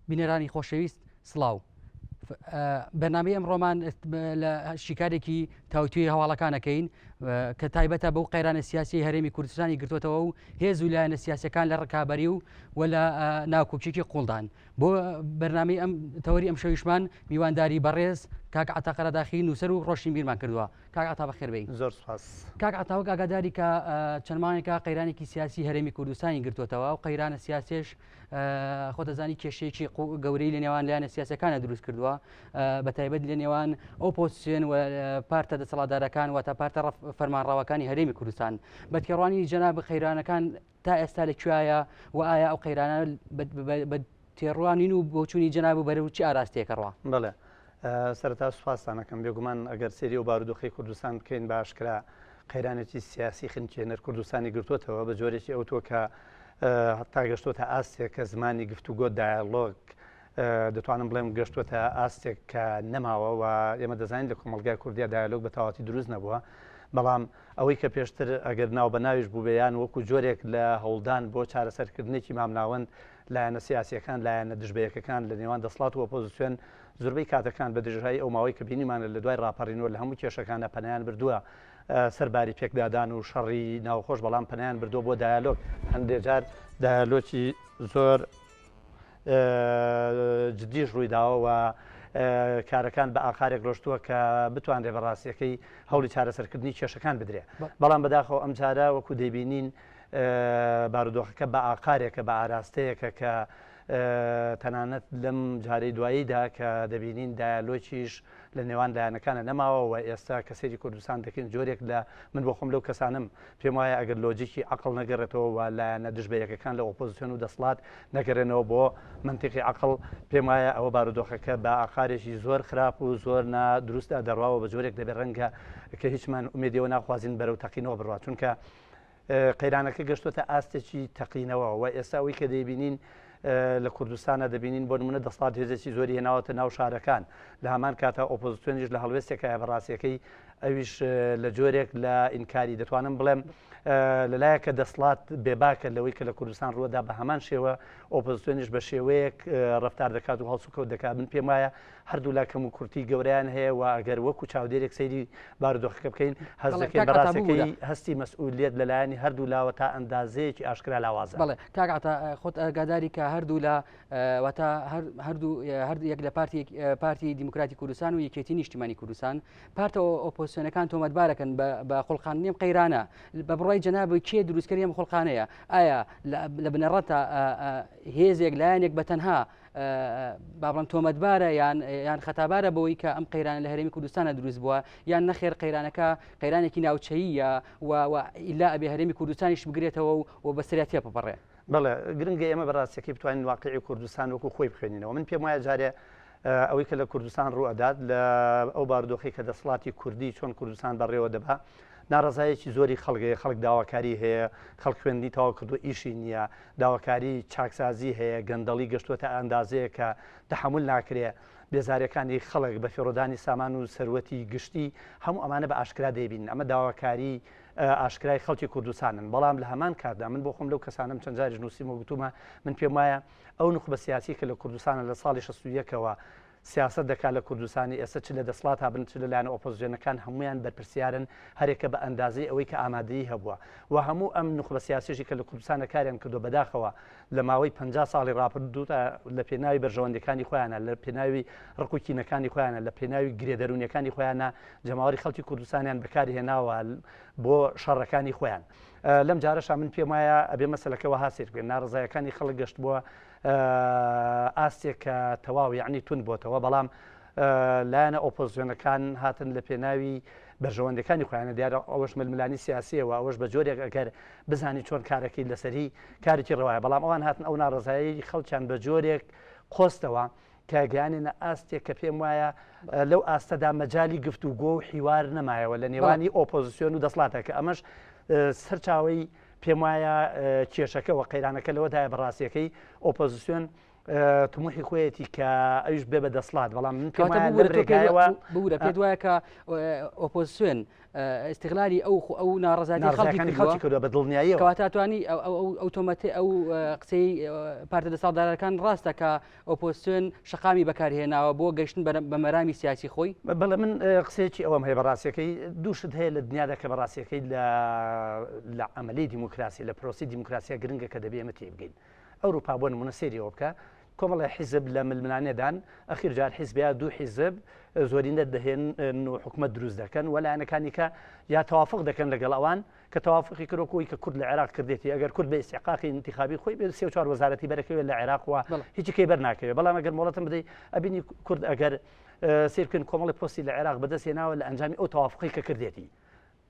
بینەرانی خۆشەویست سڵاو بەنامەی ئەمڕۆمان لە شیکارێکی تاوتوی هەواڵەکانەکەین کە تایبەتە بەو قەیرانە سیاسی هەرێمی کوردستانی گرتوێتەوە و هێز و لایەنە سیاسەکان لە ڕکابەری و لە ناوکۆچێکی قوڵدان بۆ بەرنامەی ئەم تەوەری ئەم شەویشمان میوانداری بەڕێز کاک عەتا قەرەداخی نووسەر و ڕۆشین بیرمان کردووە. کاک عەتا بەخێربێی. زۆر سپاس. کاک عەتا وەک ئاگاداری کە چەند مانگێکە قەیرانێکی سیاسی هەرێمی کوردستانی گرتوێتەوە و قەیرانە سیاسیش خۆ دەزانی کێشەیەکی گەورەی لە نێوان لایەنە سیاسەکانە دروست کردووە بەتایبەت لە نێوان ئۆپۆزیسیۆن و پارتە دەسەڵاتدارەکان و تا پارتە فەرمانڕاوەکانی هەرێمی کوردستان بەدکێڕوانی جەناب قەیرانەکان تا ئێستا لەکوایە و ئایا ئەو قەیرانە بە تێڕوانین و بۆچوونی جەناب و بەرەو چی ئاراستەیەکە ڕوا؟ بڵێ سەرەتا سوپاسانەکەم بێگومان ئەگەر سێری و بارودۆخی کوردستان بکەین باشکرا قەیرانێکی سیاسی خنچێنەر کوردستانی گرتوێتەوە بە جۆرێکی ئەوتۆ کە هەتا گەشتۆتە ئاستێک کە زمانی گفتوگۆ دایالۆگ دەتوانم بڵێم گەشتوێتە ئاستێک کە نەماوە و ئێمە دەزانین لە کۆمەلگای کوردیا دایالۆگ بە تەواتی دروست نەبووە بەڵام ئەوەی کە پێشتر ئەگەر ناو بە ناویش بوو بێیان وەکو جۆرێک لە هەوڵدان بۆ چارەسەرکردنێکی مامناوەند لایەنە سیاسیەکان لایەنە دژبەیەکەکان لە نێوان دەسڵات و ئۆپۆزیسیۆن زۆربەی کاتەکان بە دژایی ئەو ماوەی کە بینیمانە لە دوای ڕاپەڕینەوە لە هەموو کێشەکانە پەنایان بردووە سەرباری پێکدادان و شەڕی ناوخۆش بەڵام پەنایان بردووە بۆ دایالۆگ هەندێک جار دایالۆکی زۆر جدیش ڕوویداوە و کارەکان بە ئاخارێک ڕۆشتووە کە بتوانرێ بەڕاستیەکەی هەوڵی چارەسەرکردنی کێشەکان بدرێ بەڵام بەداخەوە ئەم جارە وەکو دەیبینین بارودۆخەکە بە ئاقارێکە بە ئاراستەیەکە کە تەنانەت لەم جارەی دواییدا کە دەبینین دایالۆکیش لە نێوان لایەنەکانە نەماوە و ئێستا کە سەیری کوردستان دەکەین جۆرێک لە من بۆ خۆم لەو کەسانم پێم وایە ئەگەر لۆجیکی عەقڵ نەگەڕێتەوە و لایەنە دژبەیەکەکان لە ئۆپۆزیسیۆن و دەسڵات نەگەڕێنەوە بۆ منتیقی عەقڵ پێم وایە ئەوە بارودۆخەکە بە ئاخارێکی زۆر خراپ و زۆر نادروستە دەڕواوە بە جۆرێک دەبێت ڕەنگە کە هیچمان ئومێدیەوە ناخوازیین بەرەو تەقینەوە بڕات چونکە قەیرانەکە گەشتوتە ئاستێکی تەقینەوە و ئێستا ئەوەی کە دەیبینین لە کوردستانە دەبینین بۆ نمونە دەسڵات هێزێکی زۆری هێناوەتە ناو شارەکان لە هەمان کاتە ئۆپۆزیسیۆنیش لە هەڵوێستێکە بەڕاستیەکەی ئەویش لە جۆرێک لە ئینکاری دەتوانم بڵێم لەلایەکە دەسڵات بێباکە لەوەی کە لە کوردستان ڕووەدا بە هەمان شێوە ئۆپۆزیسیۆنیش بە شێوەیەک ڕەفتار دەکات و هەڵسوکەوت دەکات من پێم وایە هەردوو لا کەم و کورتی گەورەیان هەیە و ئەگەر وەکو چاودێرێک سەیری بارودۆخەکە بکەین هەست دەکەین بەڕاستیەکەی هەستی مەسئولیت لەلایەنی هەردوو لاوە تا ئەندازەیەکی ئاشکرا لاوازە. بەڵێ کاک عەتا خۆت ئاگاداری کە هەردوو لە واتە هەردوو یەک لە پارتی دیموکراتی کوردستان و یەکێتی نیشتیمانی کوردستان پارتە ئۆپۆزیسیۆنەکان تۆمەتبارەکەن بە خۆڵخانەی قەیرانە بە بڕای جەنابی کێ دروستکردی ئەم خۆڵخانەیە ئایا لە بنەڕەتە هێزێک لایەنێک بەتەنها بابڵم تۆمەتبارە یان خەتابارە بەوەی کە ئەم قەیرانە لە هەرێمی کوردستانە دروست بووە یان نەخێر قەیرانەکە قەیرانێکی ناوچەییە و ئیلا ئەبێ هەرێمی کوردستانیش بگرێتەوە و بەسەریا تێپەڕێ. بەڵێ گرنگە ئێمە بەڕاستیەکەی بتوانین واقعی کوردستان وەکو خۆی بخوێنینەوە من پێم وایە جارێ ئەوەی کە لە کوردستان ڕوئەدات لە ئەو بارودۆخی کە دەسڵاتی کوردی چۆن کوردستان بەڕێوە دەبا ناڕزایەکی زۆری خەڵگەیە خەڵک داواکاری هەیە خەڵک خوێندی تەواو کردو ئیشی نییە داواکاری چاکسازی هەیە گەندەڵی گەشتوتە ئەندازەیە کە تەحمل ناکرێ بێزاریەکانی خەڵک بە فێڕۆدانی سامان و سەروەتی گشتی هەموو ئەمانە بە ئاشکرا دەیبین ئەمە داواکاری ئاشکرای خەڵکی کوردستانن بەڵام لە هەمان کاتدا من بۆ خۆم لەو کەسانم چەند جاریش نووسیمە گوتومە من پێم وایە ئەو نخبە سیاسی کە لە کوردستانە لە ساڵی 61ەوە سیاست دەکات لە کوردستانی ئێستا چ لە دەسڵات هابن چ لەلایەن ئۆپۆزیسیۆنەکان هەمویان بەرپرسیارن هەرێکە بە ئەندازەی ئەوەی کە ئامادەیی هەبووە و هەموو ئەم نخبە سیاسیشی کە لە کوردستانە کاریان کردو بەداخەوە لە ماوەی 50 ساڵی ڕابردوودا لە پێناوی بەرژەوەندەکانی خۆیانە لە پێناوی ڕقوکینەکانی خۆیانە لە پێناوی گرێدەرونیەکانی خۆیانە جەماوەری خەڵکی کوردستانیان بەکاری هێناوە بۆ شەڕەکانی خۆیان لەم جارەشا من پێم وایە ئەبێ مەسەلەکەەوە هاسیر بێن ناڕزایەکانی خەڵک گەشت بووە ئاستێک کە تەواو یعنی تون بۆتەوە بەڵام لایەنە ئۆپۆزیسیۆنەکان هاتن لە پێناوی بەرژەوەندەکانی خۆیانە دیارە ئەوەش ململانی سیاسیەوە ئەوەش بە جۆرێک ئەگەر بزانی چۆن کارەکەی لەسەری کارێکی ڕەوایە بەڵام ئەوان هاتن ئەو ناڕزایی خەڵکیان بە جۆرێک قۆستەوە کە گەیانێنە ئاستێک کە پێم وایە لەو ئاستەدا مەجای گفتوگۆ و حیوار نەمایەوە لە نێوانی ئۆپۆزیسیۆن و دەسڵاتەکە ئەمەش سەرچاوی پێم وایە کێشەکە و قەیرانەکە لەوەدایە بەڕاستیەکەی ئۆپۆزیسیۆن تموحی خۆیەتی کە ئەوش بێ بە دەسڵات بەڵام من بورە پێ وایە کە ئۆپۆزیسیۆن استقلالی ئەو ناڕزاتی خەڵکی کردووە بە دڵنیایی کەواتاتوانی ئەوتۆمەتی ئەو قسەی پارتە دەسەڵاتدارەکان ڕاستە کە ئۆپۆزیسیۆن شەقامی بەکارهێناوە بۆ گەشتن بە مەرامی سیاسی خۆی بەڵێ من قسێکی ئەوەم هەیە بەڕاستیەکەی دووشت هەیە لە دنیادا کە بەڕاستیەکەی لە عملی دیموکراسی لە پرۆسی دیموکراسیە گرنگە کە دەبێ ئێمە تێبگەین ئەوروپا بۆ نمونە سێریەوە بکە کۆمەڵی حیزب لە ململانێدان ئەخیر جار حیزبیا دوو حیزب زۆرینە دەهێن و حکومت دروست دەکەن و لایەنەکانی کە یا تەوافق دەکەن لەگەڵ ئەوان کە تەوافقی کردۆکۆی کە کورد لە عێراق کردێتی ئەگەر کورد بە ئیستحقاقی انتخابی خۆی بێ 34 وەزارەتی بەرەکەوێت لە عێراق وە هیچی کەی بەرناکەوێت بەڵام ئەگەر مۆڵەتم بدەیت ئەبینی کورد ئەگەر سیرکردن کۆمەڵی پۆستی لە عێراق بەدەستێناوە لە ئەنجامی ئەو تەوافقی کە کردێتی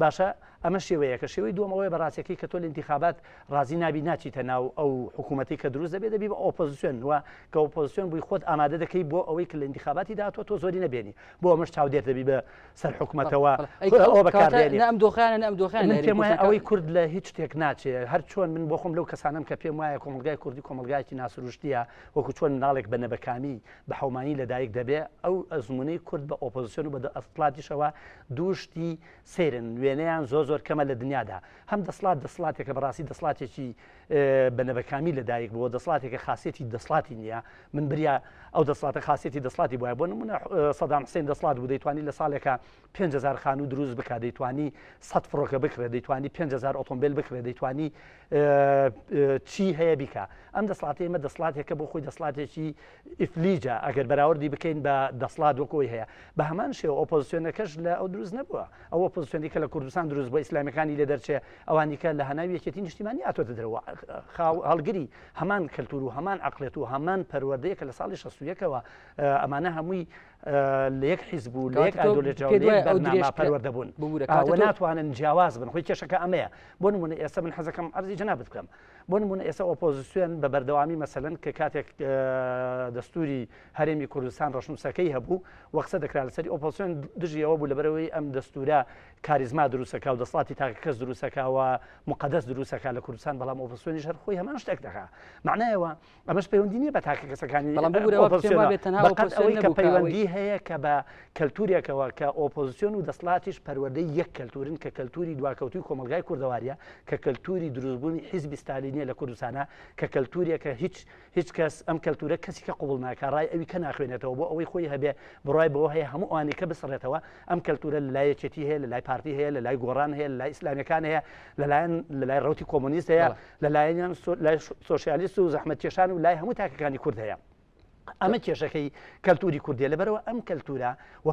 باشە ئەمە شێوەیە کە شێوەی دووەمەوەی بەڕاستیەکەی کە تۆ لە انتخابات ڕازی نابی ناچیتە ناو ئەو حکوومەتی کە دروست دەبێت دەبی بە ئۆپۆزیسیۆن وە کە ئۆپۆزیسیۆن بووی خۆت ئامادە دەکەی بۆ ئەوەی کە لە انتخاباتی داتوە تۆ زۆری نەبێنی بۆ ئەمەش چاودێر دەبی بە سەر حکوومەتەوە ئەو بەکاردێنی ئەم دۆخیان پێم وایە ئەوەی کورد لە هیچ شتێک ناچێت هەر چۆن من بۆ خۆم لەو کەسانم کە پێم وایە کۆمەلگای کوردی کۆمەلگایکی ناسروشتیە وەکو چۆن مناڵێک بە نەبەکامی بە حەومانی لەدایک دەبێ ئەو ئەزمونەی کورد بە ئۆپۆزیسیۆن و بە ئەسڵاتیشەوە دووشتی سێرن وێنەیان زۆر کەمە لە دنیادا هەم دەسڵاتێکە بەڕاستی دەسڵاتێکی بەنەبەکامی لەدایک بۆ دەسڵاتێکە خاصێتی دەسڵاتی نییە من بریا ئەو دەسڵاتە خاصێتی دەسڵاتی بۆە بۆ نمونە سەدام حوسێن دەسڵات بوو دەیتوانی لە ساڵێکە 5,000 خانوو دروست بکات دەیتوانی 100 فڕۆکە بکرێت دەیتوانی 5,000 ئۆتۆمبیل بکرێت دەیتوانی چی هەیە بیکە ئەم دەسڵاتی ئێمە دەسڵاتێکە بۆ خۆی دەسڵاتێکی ئیفلیجە ئەگەر بەراوردی بکەین بە دەسڵات وەکۆی هەیە بە هەمان شێوە ئۆپۆزیسیۆنەکەش لە ئەو دروست نەبووە ئەو ئۆپۆزیسیۆنی کە لە کوردستان دروست بۆ ئیسلامیەکانی لێ دەرچێ ئەوانی کە لە هەناوی یەکێتی نیشتیمانی هاتوۆتە دەرەوە هەڵگری هەمان کەلتور و هەمان عەقڵێت و هەمان پەروەردەیە کە لە ساڵی 61ەوە ئەمانە هەمووی لە یەک حیزب و لە یەک ئایدۆلۆژیاوە بەرنامە پەروەردە بوون و ناتوانن جیاواز بن خۆی کێشەکە ئەمەیە بۆ نمونە ئێستا من حەزەکەم ئەرزی جەنابەت بکەم بۆ نمونە ئێستا ئۆپۆزیسیۆن بە بەردەوامی مەسەلەن کە کاتێک دەستوری هەرێمی کوردستان ڕەشنووسەکەی هەبوو و قسە دەکرا لەسەری ئۆپۆزیسیۆن دژیەوە بوو لەبەرەوەی ئەم دەستورە کاریزما دروستەکە و دەسڵاتی تاکە کەس دروستەکەوە مقدس دروستەکە لە کوردستان بەڵام ئۆپۆزیسیۆنیش هەر خۆی هەمان شتێک دەکات معنایەوە ئەمەش پەیوەندی نییە بە تاکە کەسەکانی بەقەت ئەوەی کە پەیوەندی هەیە کە بە کەلتوریەکەوە کە ئۆپۆزیسیۆن و دەسڵاتیش پەروەردەی یەک کەلتورن کە کەلتوری دواکەوتوی کۆمەلگای کوردەواریە کە کەلتوری دروستبوونی حیزبی ستالینیە لە کوردستانە کە کەلتوریەکە هیچ کەس ئەم کەلتورە کەسی کە قوبڵ ناکە ڕای ئەوی کە ناخوێنێتەوە بۆ ئەوەی خۆی هەبێ بڕای بەوە هەیە هەموو ئەوانی کە بسڕێتەوە ئەم کەلتورە لە لای یەکێتی هەیە لە لای پارتی هەیە لە لای گۆڕان هەیە لە لای ئیسلامیەکان هەیە لە لای ڕەوتی کۆمۆنیست هەیە لە لایەن لای سۆشیالیست و زەحمەتکێشان و لای هەموو تاکەکانی کورد هەیە ئەمە کێشەکەی کەلتوری کوردیە لەبەرەوە ئەم کەلتورە و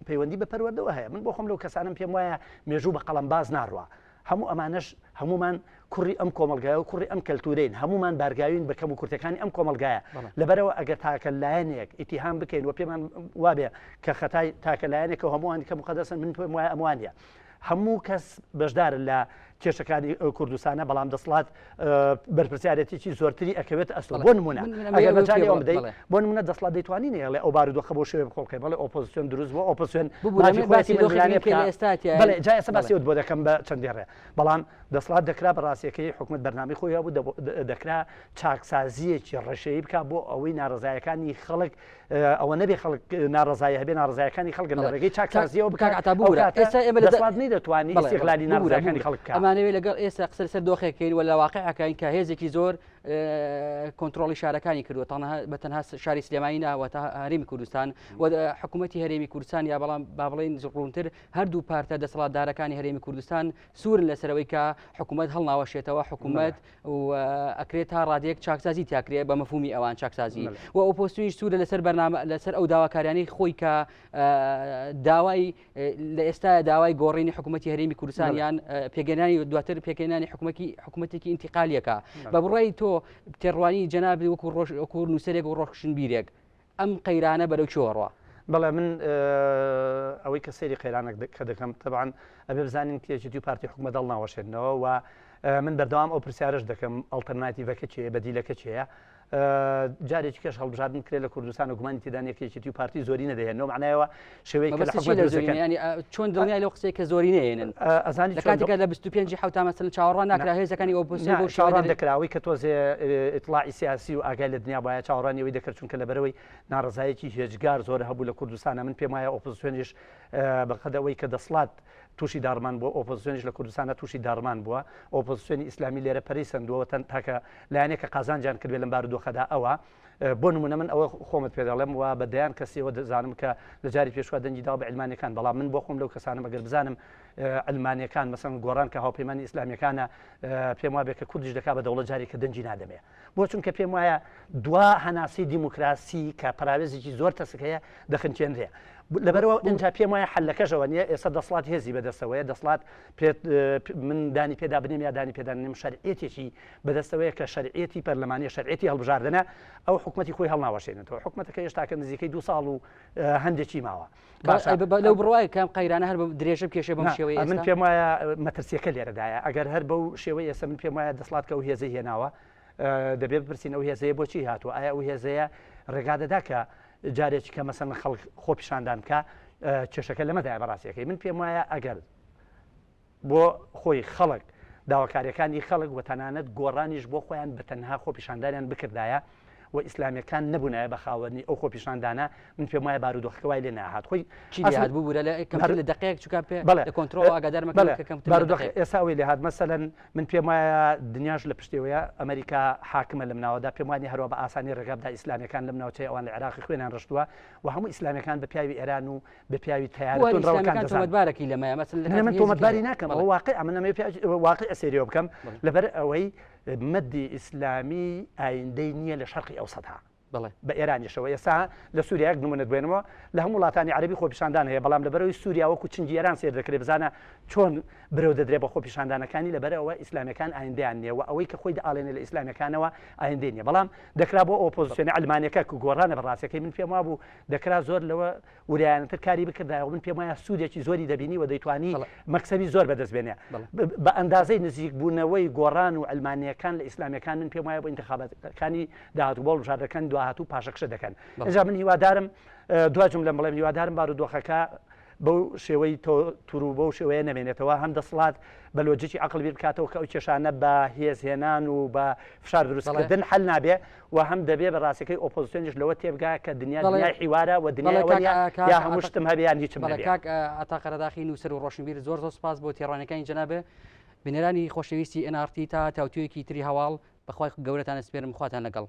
پەیوەندی بە پەروەردەوە هەیە من بۆ خۆم لەو کەسانم پێم وایە مێژوو بە قەڵەمباز ناڕوە هەموو ئەمانەش هەمومان کوڕی ئەم کۆمەلگایە و کوڕی ئەم کەلتورین هەمومان بارگاوین بە کەم و کورتەکانی ئەم کۆمەلگایە لەبەرەوە ئەگەر تاکە لایەنێک ئیتیهام بکەین و پێمان وابێ کە خەتای تاکە لایەنێکە هەمووانی کە مقدسن من پێم وایە ئەموانە هەموو کەس بەشدارن لە کێشەکانی کوردستانە بەڵام دەسڵات بەرپرسیارەتێکی زۆرتری ئەکەوێت ئەسڵ بۆ نمونە ئەگەر بەجاری ئەوم بدەیت بۆ نمونە دەسڵات دەیتوانین لێ ئەو بارودۆخە بۆ شوێ بکۆڵکەی بەڵێ ئۆپۆزیسیۆن دروست بووە ئۆپۆزیسیۆن جا ئێستا باسیوت بۆ دەکەم بە چەندی ڕێ بەڵام دەسڵات دەکرا بەڕاستیەکەی حکومت بەرنامەی خۆی بوو دەکرا چاکسازیەکی ڕەشەیی بکە بۆ ئەوەی ناڕزایەکانی خەڵک ئەوە نەبێ خەڵک ناڕزایە هەبێ ناڕزایەکانی خەڵگە لەڕێگەی چاکسازیەوە بکات دەسڵات نەیدەتوانی استیقلالی ناڕزایەکانی خەڵک ئەمانەوێت لەگەڵ ئێستا قسە سەر دۆخێکەکەین وە لە واقعەکەین کە هێزێکی زۆر کۆنتترۆلی شارەکانی کردووە بە تەنها شاری سلێمانی ناوە تا هەرێمی کوردستان و حکوومەتتی هەرێمی کوردستان یا بەڵام با بڵێن ڕوونتر هەردوو پارتە دەسەڵاتدارەکانی هەرێمی کوردستان سوورن لەسەرەوەی کە حکوومەت هەڵناوەشێتەوە حکوومەت و ئەکرێت تا ڕادەیەک چاکسازی تاکرێت بە مەفهومی ئەوان چاکسازی و ئۆپۆزیسیۆنیش سوورە لەسەر بەرنامە لەسەر ئەو داواکاریانەی خۆی کە داوای لە ئێستا داوای گۆڕینی حکوومەتتی هەرێمی کوردستانیان پێگەێنانی دواتر پێکێنانی حکوومەتێکی ئینتیقالیەکە بە بڕای تۆ تێڕوانی جەنابی وەکو نووسەرێک و ڕۆژشن بیرێک ئەم قەیرانە بەرەو چۆڕوە بەڵێ من ئەوەی کە سەیری قەیرانێک کە دەکەم تەبعاً ئەبێ بزانین کێشێتی و پارتی حکوومەت هەڵناوەشێنەوە و من بەردەوام ئەو پرسیارش دەکەم ئەڵتەرناتیڤەکە چیە بەدیلەکە چیە جارێکی کەش هەڵبژاردن کرێت لە کوردستان و گومانی تێدانێکێکی و پارتی زۆری نەدەهێنەوە معنایەوە شێوەیە چۆن دڵنیای لەو قسەیە کە زۆری نێنن ئەزانی لە کاتێکە لە 25 حوتا مەسەن چاوەڕوان ناکرا هێزەکانی ئۆپۆزیسیۆن بۆ چاوەڕوان دەکراوی کە تۆزێ ئیطلاعی سیاسی و ئاگای لە دنیا باید چاوەڕوانیەوەی دەکرد چونکە لەبەرەوەی ناڕزایەکی هێجگار زۆر هەبوو لە کوردستانە من پێم وایە ئۆپۆزیسیۆنیش بەقەدەوەی کە دەسڵات تووشی دارمان بووە ئۆپۆزیسیۆنیش لە کوردستانە تووشی دارمان بووە ئۆپۆزیسیۆنی ئیسلامی لێرە پەرەی سندووە تاکە لایەنێکە قازانجان کردوێت لەم بارودۆخەدا ئەوە بۆ نمونە من ئەوە خۆمت پێ دەڵێم و بەدەیان کەسیەوە دەزانم کە لە جاری پێشوا دەنجیدا بە علمانەکان بەڵام من بۆ خۆم لەو کەسانم ئەگەر بزانم علمانەکان مەسەن گۆڕان کە هاوپەیمانی ئیسلامیەکانە پێم وابێ کە کوردیش دەکا بە دەوڵەت جاری کە دەنجی نادەمێ بۆ چونکە پێم وایە دوا هەناسی دیموکراسی کە پراوێزێکی زۆر تەسکەیە دەخنچێنرێ لەبەرەوە ئەجا پێم وایە حلەکەشەوە نیە ئێستا دەسڵات هێزی بەدەستەوەیە دەسڵات من دانی پێدا بنێم یا دانی پێدانیم شەرعێتێکی بەدەستەوەیە کە شەرعێتی پەرلەمانی شەرعێتی هەڵبژاردنە ئەو حکومەتی خۆی هەڵناوەشێنێتەوە حکومەتەکە هێشتاکە نزیکەی 2 ساڵ و هەندێکی ماوە لەو بڕواای کام قەیرانە هەر درێژە کێشە بەم شێوەیە من پێم وایە مەترسیەکە لێرەدایە ئەگەر هەر بەو شێوەی ئێستا من پێم وایە دەسڵات کە ئەو هێزەی هێناوە دەبێت بپرسین ئەو هێزەیە بۆچی هاتووە ئایا ئەو هێزەیە ڕێگا دەدا کە جارێکی کە مەسەن خەڵک خۆ پیشاندان کە کێشەکە لەمەدای بەڕاستیەکەی من پێم وایە ئەگەر بۆ خۆی خەڵک داواکاریەکانی خەڵک و تەنانەت گۆڕانیش بۆ خۆیان بە تەنها خۆ پیشاندانیان بکردایە و ئیسلامیەکان نەبوونایە بە خاوەنی ئەو خۆ پیشاندانە من پێم وایە بارودۆخەکەوای لێ ناهات خۆی چیات بوو لە دقیق چووکە پێ لە کۆنتترۆل ئاگادارمەکەم ئێستا وی لێ هات مەسەلەن من پێم وایە دنیاش لە پشتێوەیە ئەمریکا حاکمە لە مناوەدا پێم وانی هەروە بە ئاسانی ڕێگابدا ئیسلامیەکان لە مناوچەی ئەوان لە عێراقی خوێنان ڕشتووە و هەموو ئیسلامیەکان بە پیاوی ئێران و بە پیاوی تیارەتون ڕەوەکان تۆمەتبارێکی لەمەیە مەسەن من تۆمەتباری ناکەم ئەو واقع من واقع ئەسێریەوە بکەم لەبەر ئەوەی مەدی ئیسلامی ئایندەی نییە لە شەرقی ئەوسەدها بە ئێرانیشەوە ئێستا لە سووریاک نمونەت بێنەوە لە هەموو وڵاتانی عەربی خۆپیشاندان هەیە بەڵام لەبەرەوەی سووریا وەکو چنگی ئێران سێر دەکرێت بزانە چۆن برەو دەدرێت بە خۆپیشاندانەکانی لەبەرەوە ئیسلامیەکان ئایندەیان نییە و ئەوەی کە خۆی دەئاڵێنێ لە ئیسلامیەکانەوە ئایندەی نییە بەڵام دەکرا بۆ ئۆپۆزیسیۆنی ئەلمانیەکە کە گۆڕانە بەڕاستیەکەی من پێم وابوو دەکرا زۆر لەوە وریانەتر کاری بکردایەوە من پێم وایە سوودێکی زۆری دەبینی و دەیتوانی مەکسەبی زۆر بەدەستبێنێ بە ئەندازەی نزیک بوونەوەی گۆڕان و ئەلمانیەکان لە ئیسلامیەکان من پێم وایە بۆ ئینتخاباتەکانی داهاتوو بۆ هەڵبژاردنەکان داهاتوو پاشەکشە دەکەن ئەجا من هیوادارم دوای جملەم بڵێم هیوادارم بارودۆخەکە بەو شێوەی تور و بەو شێوەیە نەمێنێتەوە هەم دەسڵات بە لۆجیکی عەقڵ بیر بکاتەوە کە ئەو کێشانە بە هێزهێنان و بە فشار دروستکردن حەل نابێ و هەم دەبێ بە ڕاستیەکەی ئۆپۆزیسیۆنیش لەوە تێبگا کە دنیای حیوارە و دنیای یا هەموو شتم هەبیان هیچم نەبێ. کاک ئاتاقەرەداخی نووسەر و ڕۆشنبیر زۆر سپاس بۆ تێڕوانەکانی جەنابێ بنێرانی خۆشەویستی NRT تا تاوتویەکی تری هەواڵ بەخوای گەورەتان سپێرم خواتان لەگەڵ.